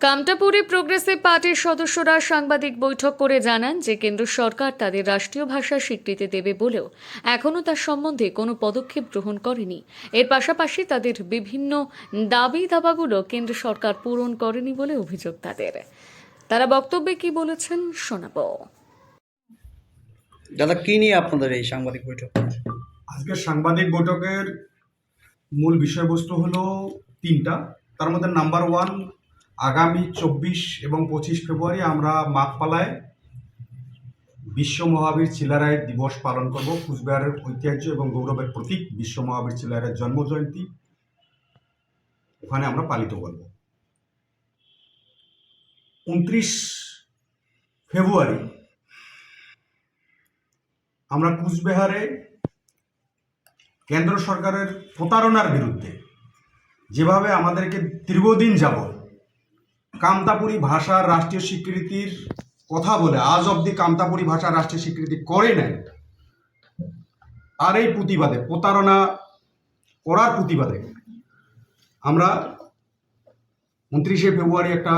কামটাপুরে progressive পার্টির সদস্যরা সাংবাদিক বৈঠক করে জানান যে কেন্দ্র সরকার তাদের রাষ্ট্রীয় ভাষার স্বীকৃতি দেবে বলেও এখনও তার সম্বন্ধে কোনো পদক্ষেপ গ্রহণ করেনি। এর পাশাপাশি তাদের বিভিন্ন দাবি দাবাগুলো কেন্দ্র সরকার পূরণ করেনি বলে অভিযোগ তাদের। তারা বক্তব্যে কি বলেছেন শোনাবো। দাদা, কি নিয়ে আপনাদের এই সাংবাদিক বৈঠক? আজকের সাংবাদিক বৈঠকের মূল বিষয়বস্তু হলো তিনটা। তার মধ্যে নাম্বার 1, আগামী 24 এবং 25 ফেব্রুয়ারি আমরা মাঘপালায় বিশ্ব মহাবীর চিলারায়ের দিবস পালন করব। কুচবিহারের ঐতিহ্য এবং গৌরবের প্রতীক বিশ্ব মহাবীর চিলারায়ের জন্মজয়ন্তী ওখানে আমরা পালিত করব। 29 ফেব্রুয়ারি আমরা কুচবিহারে কেন্দ্র সরকারের প্রতারণার বিরুদ্ধে যেভাবে আমাদেরকে দীর্ঘদিন যাবৎ কামতাপুরী ভাষার রাষ্ট্রীয় স্বীকৃতির কথা বলে আজ অবধি কামতাপুরী ভাষার রাষ্ট্রীয় স্বীকৃতি করে নেয়, তার এই প্রতিবাদে, প্রতারণা করার প্রতিবাদে আমরা 29শে ফেব্রুয়ারি একটা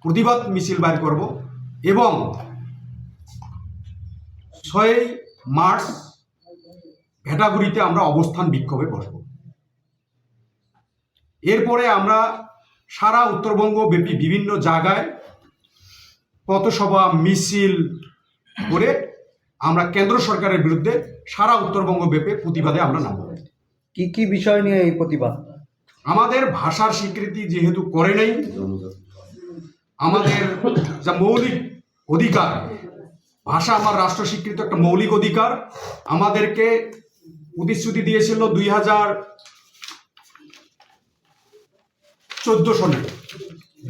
প্রতিবাদ মিছিল বাইর করব এবং 6ই মার্চ ভেটাগুড়িতে আমরা অবস্থান বিক্ষোভে বসব। এরপরে আমরা সারা উত্তরবঙ্গ ব্যাপী বিভিন্ন জায়গায় পথসভা মিছিল করে আমরা কেন্দ্র সরকারের বিরুদ্ধে সারা উত্তরবঙ্গ ব্যাপী প্রতিবাদে আমরা নামব। কি কি বিষয় নিয়ে এই প্রতিবাদ? আমাদের ভাষার স্বীকৃতি যেহেতু করে নেই, আমাদের যা মৌলিক অধিকার, ভাষা আমার রাষ্ট্র স্বীকৃত একটা মৌলিক অধিকার, আমাদেরকে প্রতিশ্রুতি দিয়েছিল 2014 সনে।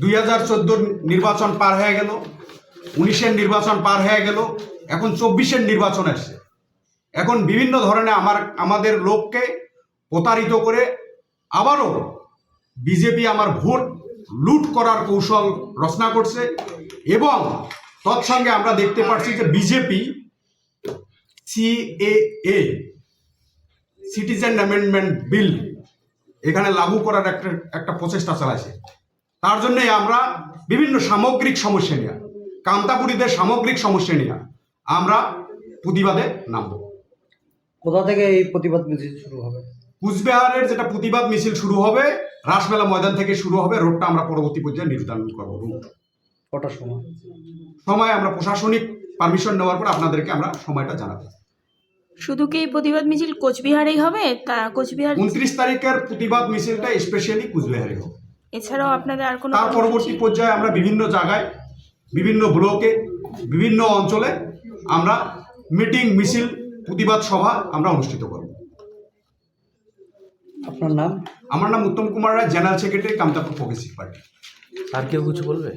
2014 নির্বাচন পার হয়ে গেল, 19-এর নির্বাচন পার হয়ে গেল, এখন 24-এর নির্বাচন আসছে। এখন বিভিন্ন ধরনের আমাদের লোককে প্রতারিত করে আবারও বিজেপি আমার ভোট লুট করার কৌশল রচনা করছে এবং তৎসঙ্গে আমরা দেখতে পাচ্ছি যে BJP CAA, citizen amendment bill, এখানে লাগু করার একটা প্রচেষ্টা চালাচ্ছে। তার জন্য আমরা বিভিন্ন সামগ্রিক সমস্যা নিয়ে, কামতাপুরীদের সামগ্রিক সমস্যা নিয়ে আমরা প্রতিবাদে নামব। কোথা থেকে এই প্রতিবাদ মিছিল শুরু হবে? কুচবিহারের যেটা প্রতিবাদ মিছিল শুরু হবে, রাসমেলা ময়দান থেকে শুরু হবে। রোডটা আমরা পরবর্তী পর্যায়ে নির্ধারণ করবো। কটার সময়? সময় আমরা প্রশাসনিক পারমিশন নেওয়ার পর আপনাদেরকে আমরা সময়টা জানাবো। শুধু কি এই প্রতিবাদ মিছিল কোচবিহারেই হবে? তা কোচবিহার 29 তারিখের প্রতিবাদ মিছিলটা স্পেশালি কুচবিহারে হবে। এছাড়াও আপনাদের আর কোনো তার পরবর্তী পর্যায়ে আমরা বিভিন্ন জায়গায়, বিভিন্ন ব্লকে, বিভিন্ন অঞ্চলে আমরা মিটিং, মিছিল, প্রতিবাদ সভা আমরা অনুষ্ঠিত করব। আপনার নাম? আমার নাম Uttam Kumar Ray, general secretary, Kamtapur progressive party. আর কেউ কিছু বলবে?